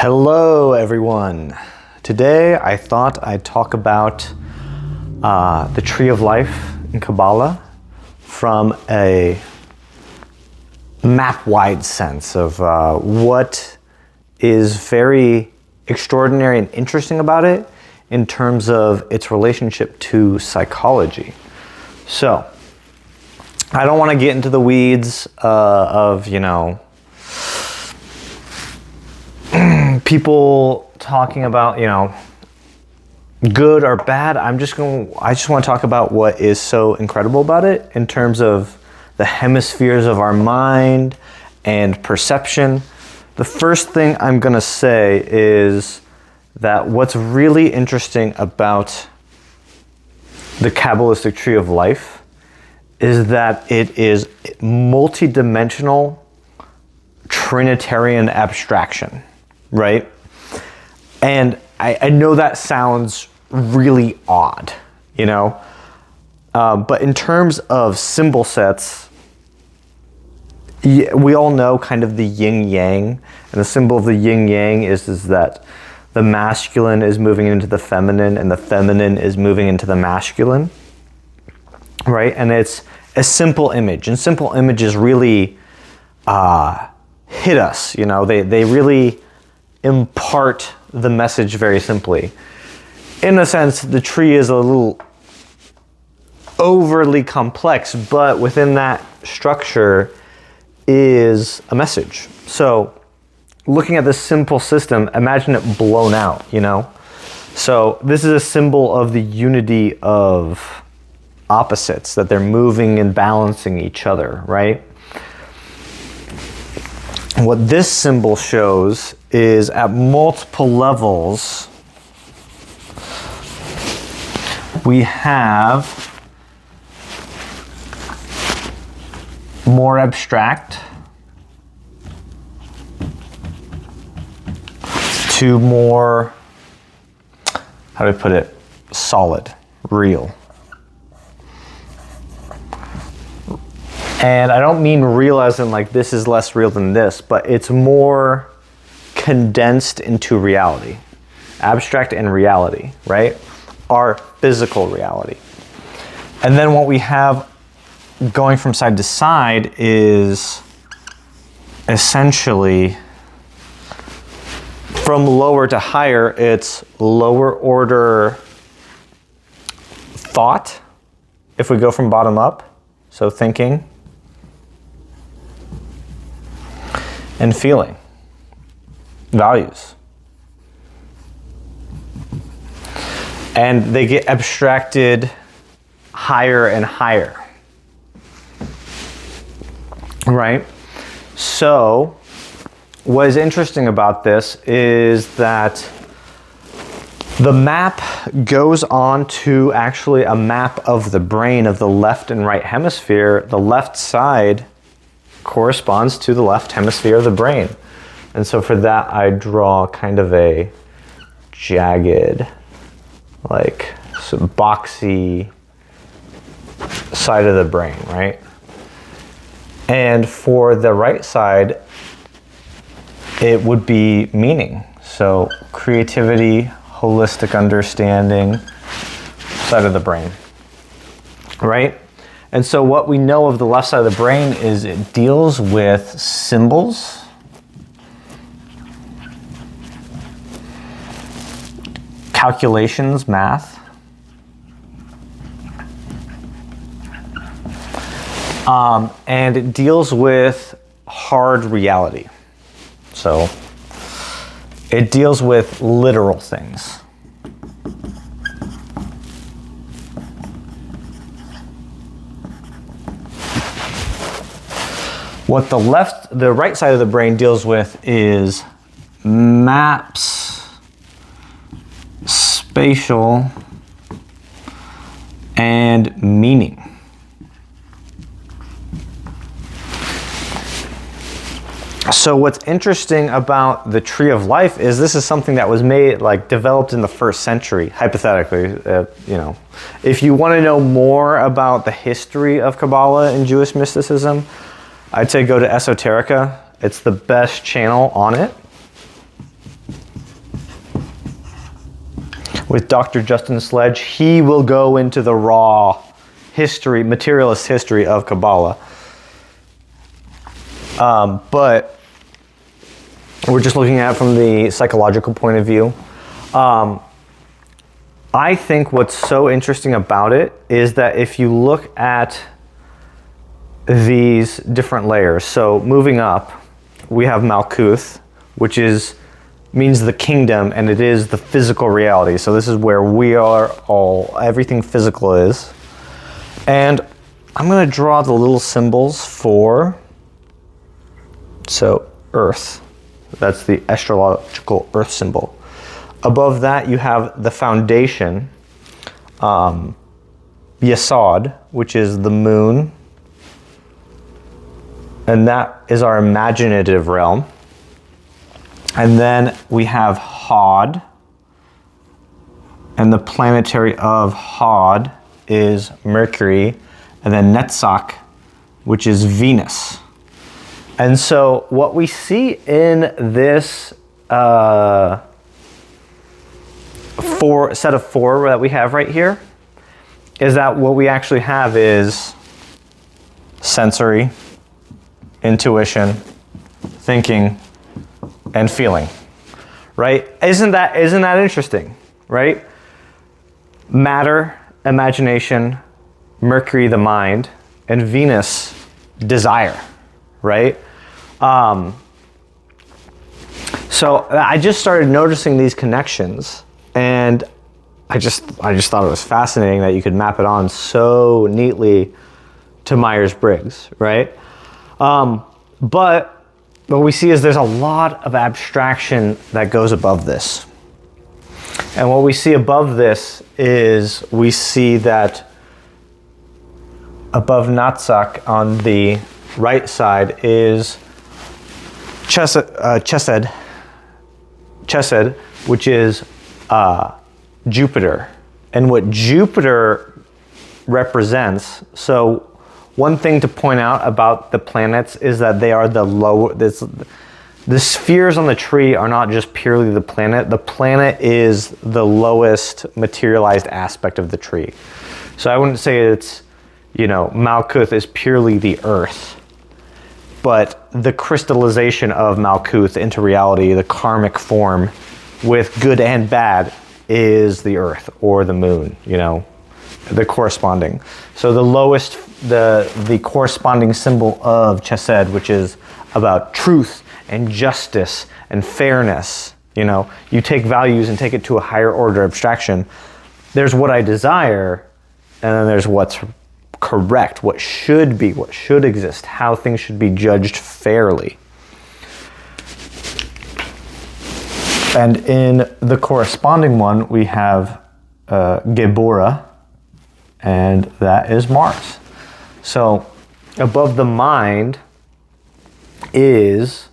Hello everyone. Today I thought I'd talk about the Tree of Life in Kabbalah from a map-wide sense of what is very extraordinary and interesting about it in terms of its relationship to psychology. So, I don't want to get into the weeds of, people talking about, good or bad. I just want to talk about what is so incredible about it in terms of the hemispheres of our mind and perception. The first thing I'm going to say is that what's really interesting about the Kabalistic Tree of Life is that it is multidimensional Trinitarian abstraction, right? And I know that sounds really odd, but in terms of symbol sets, we all know kind of the yin-yang, and the symbol of the yin-yang is that the masculine is moving into the feminine and the feminine is moving into the masculine, right? And it's a simple image, and simple images really hit us, they really impart the message very simply. In a sense, the tree is a little overly complex, but within that structure is a message. So looking at this simple system, imagine it blown out, So this is a symbol of the unity of opposites, that they're moving and balancing each other, right? What this symbol shows is at multiple levels, we have more abstract to more, how do I put it, solid, real. And I don't mean real as in like this is less real than this, but it's more condensed into reality. Abstract and reality, right? Our physical reality. And then what we have going from side to side is essentially from lower to higher, it's lower order thought. If we go from bottom up, so thinking and feeling, values. And they get abstracted higher and higher, right? So what is interesting about this is that the map goes on to actually a map of the brain of the left and right hemisphere. The left side corresponds to the left hemisphere of the brain. And so for that, I draw kind of a jagged, like boxy side of the brain, right? And for the right side, it would be meaning. So creativity, holistic understanding, side of the brain, right? And so what we know of the left side of the brain is it deals with symbols, calculations, math, and it deals with hard reality. So it deals with literal things. What the right side of the brain deals with is maps, spatial, and meaning. So what's interesting about the Tree of Life is this is something that was developed in the 1st century, hypothetically, If you want to know more about the history of Kabbalah and Jewish mysticism, I'd say go to Esoterica. It's the best channel on it. with Dr. Justin Sledge, he will go into the raw history, materialist history of Kabbalah. But we're just looking at it from the psychological point of view. I think what's so interesting about it is that if you look at these different layers, so moving up, we have Malkuth, which means the kingdom, and it is the physical reality. So this is where we are everything physical is. And I'm going to draw the little symbols for, so Earth. That's the astrological Earth symbol. Above that, you have the foundation, Yesod, which is the moon. And that is our imaginative realm. And then we have Hod. And the planetary of Hod is Mercury. And then Netzach, which is Venus. And so what we see in this set of four that we have right here is that what we actually have is sensory, intuition, thinking, and feeling, right? Isn't that interesting, right? Matter, imagination, Mercury, the mind, and Venus, desire, right? So I just started noticing these connections, and I just thought it was fascinating that you could map it on so neatly to Myers-Briggs, right? But what we see is there's a lot of abstraction that goes above this. And what we see above this is we see that above Netzach on the right side is Chesed, which is Jupiter. And what Jupiter represents, so one thing to point out about the planets is that they are the spheres on the tree are not just purely the planet. The planet is the lowest materialized aspect of the tree. So I wouldn't say it's, Malkuth is purely the earth, but the crystallization of Malkuth into reality, the karmic form with good and bad, is the earth or the moon, the corresponding. So the lowest, the corresponding symbol of Chesed, which is about truth and justice and fairness. You take values and take it to a higher order abstraction. There's what I desire, and then there's what's correct, what should be, what should exist, how things should be judged fairly. And in the corresponding one, we have Gebura, and that is Mars. So above the mind is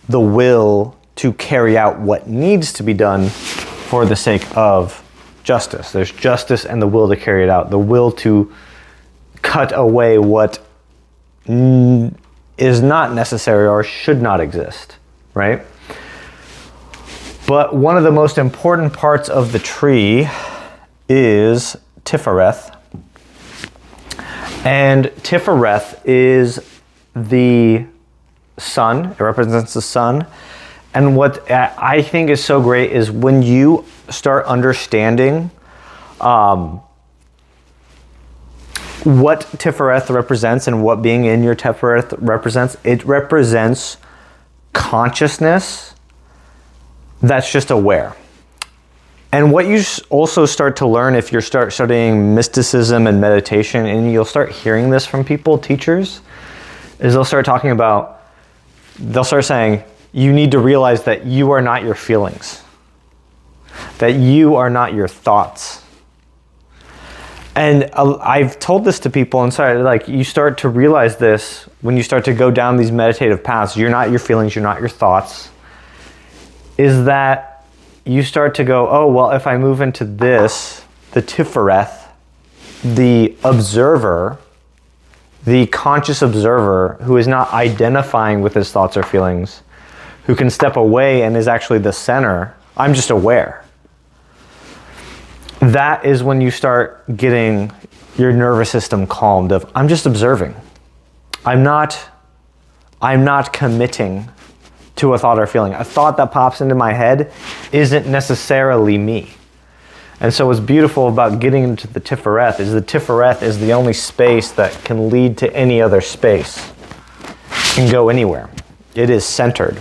the will to carry out what needs to be done for the sake of justice. There's justice and the will to carry it out, the will to cut away what is not necessary or should not exist, right? But one of the most important parts of the tree is Tifereth. And Tifereth is the sun. It represents the sun. And what I think is so great is when you start understanding what Tifereth represents and what being in your Tifereth represents, it represents consciousness that's just aware. And what you also start to learn if you start studying mysticism and meditation, and you'll start hearing this from people, teachers, is they'll start saying, you need to realize that you are not your feelings, that you are not your thoughts. And I've told this to people, and so you start to realize this when you start to go down these meditative paths. You're not your feelings, you're not your thoughts. Is that you start to go, oh, well, if I move into this, the Tifereth, the observer, the conscious observer who is not identifying with his thoughts or feelings, who can step away and is actually the center, I'm just aware. that is when you start getting your nervous system calmed of, I'm just observing. I'm not committing to a thought or feeling. A thought that pops into my head isn't necessarily me. And so what's beautiful about getting into the Tifereth is the only space that can lead to any other space. It can go anywhere. It is centered.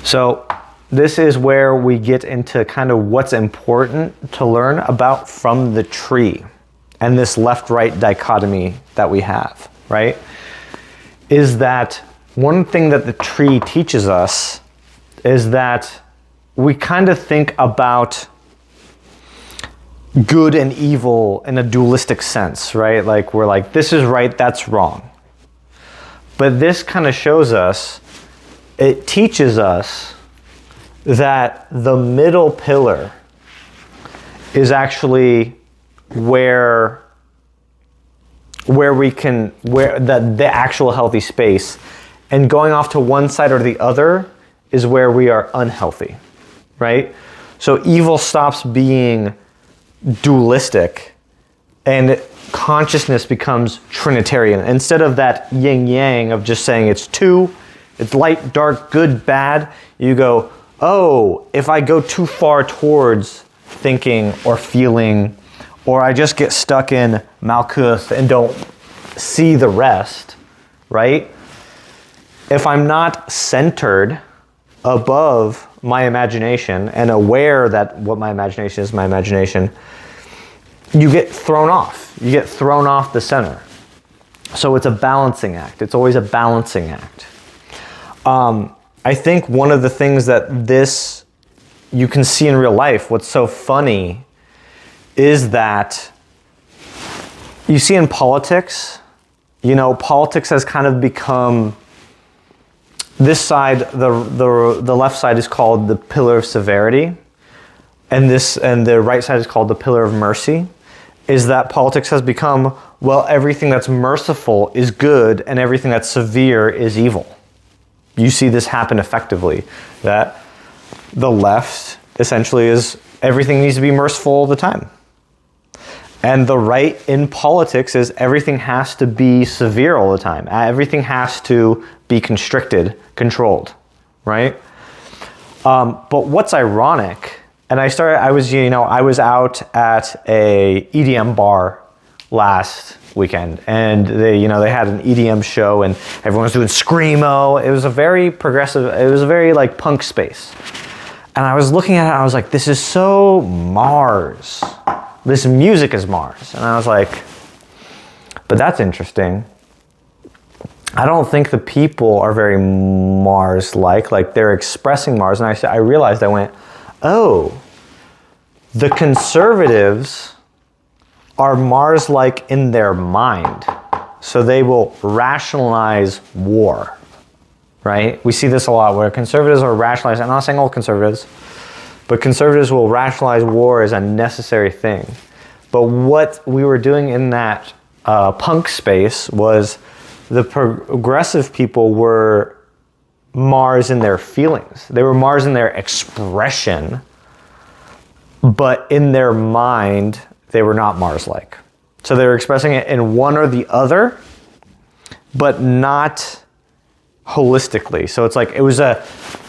So this is where we get into kind of what's important to learn about from the tree and this left-right dichotomy that we have, right? Is that one thing that the tree teaches us is that we kind of think about good and evil in a dualistic sense, right? Like we're like, this is right, that's wrong. But this kind of shows us, it teaches us that the middle pillar is actually where the actual healthy space, and going off to one side or the other is where we are unhealthy, right? So evil stops being dualistic and consciousness becomes Trinitarian. Instead of that yin yang of just saying it's two, it's light, dark, good, bad, you go, oh, if I go too far towards thinking or feeling, or I just get stuck in Malkuth and don't see the rest, right? If I'm not centered above my imagination and aware that what my imagination is my imagination, you get thrown off. You get thrown off the center. So it's a balancing act. It's always a balancing act. I think one of the things that this you can see in real life, what's so funny is that you see in politics, you know, politics has kind of become, this side, the left side is called the pillar of severity, and the right side is called the pillar of mercy. Is that politics has become, well, everything that's merciful is good and everything that's severe is evil. You see this happen effectively, that the left essentially is everything needs to be merciful all the time. And the right in politics is everything has to be severe all the time. Everything has to be constricted, controlled, right? But what's ironic, and I was out at a EDM bar last weekend, and they had an EDM show, and everyone was doing screamo. It was a very progressive, it was a very like punk space. And I was looking at it, and I was like, this is so Mars. This music is Mars. And I was like, but that's interesting. I don't think the people are very Mars-like. Like they're expressing Mars. And I realized, I went, oh, the conservatives are Mars-like in their mind. So they will rationalize war, right? We see this a lot where conservatives are rationalizing. I'm not saying all conservatives, but conservatives will rationalize war as a necessary thing. But what we were doing in that punk space was the progressive people were Mars in their feelings. They were Mars in their expression, but in their mind, they were not Mars-like. So they were expressing it in one or the other, but not holistically. So it's like, the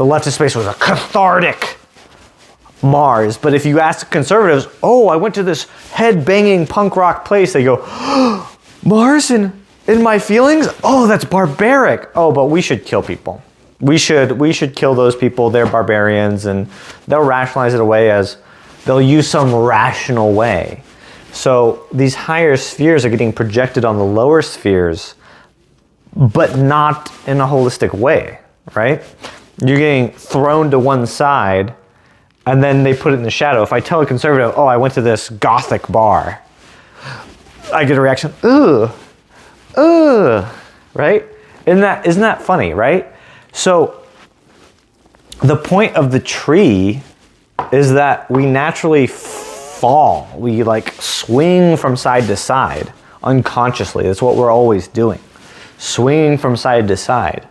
leftist space was a cathartic Mars. But if you ask conservatives, oh, I went to this head-banging punk rock place, they go, oh, Mars in my feelings? Oh, that's barbaric. Oh, but we should kill people. We should kill those people. They're barbarians, and they'll rationalize it away as they'll use some rational way. So these higher spheres are getting projected on the lower spheres, but not in a holistic way, right? You're getting thrown to one side, and then they put it in the shadow. If I tell a conservative, oh, I went to this gothic bar, I get a reaction, ugh, right? Isn't that funny, right? So the point of the tree is that we naturally fall. We like swing from side to side unconsciously. That's what we're always doing. Swinging from side to side.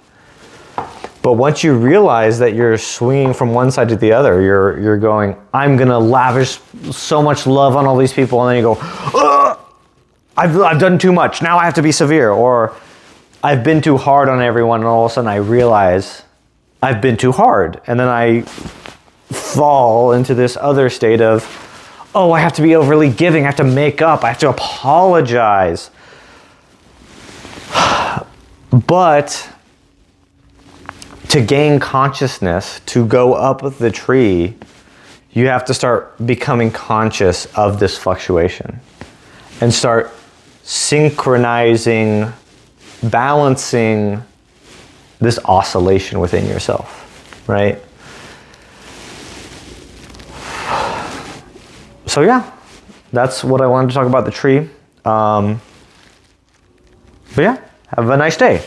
But once you realize that you're swinging from one side to the other, you're going, I'm gonna lavish so much love on all these people, and then you go, ugh, I've done too much, now I have to be severe, or I've been too hard on everyone, and all of a sudden I realize I've been too hard, and then I fall into this other state of, oh, I have to be overly giving, I have to make up, I have to apologize. But to gain consciousness, to go up the tree, you have to start becoming conscious of this fluctuation and start synchronizing, balancing this oscillation within yourself, right? So yeah, that's what I wanted to talk about the tree. But yeah, have a nice day.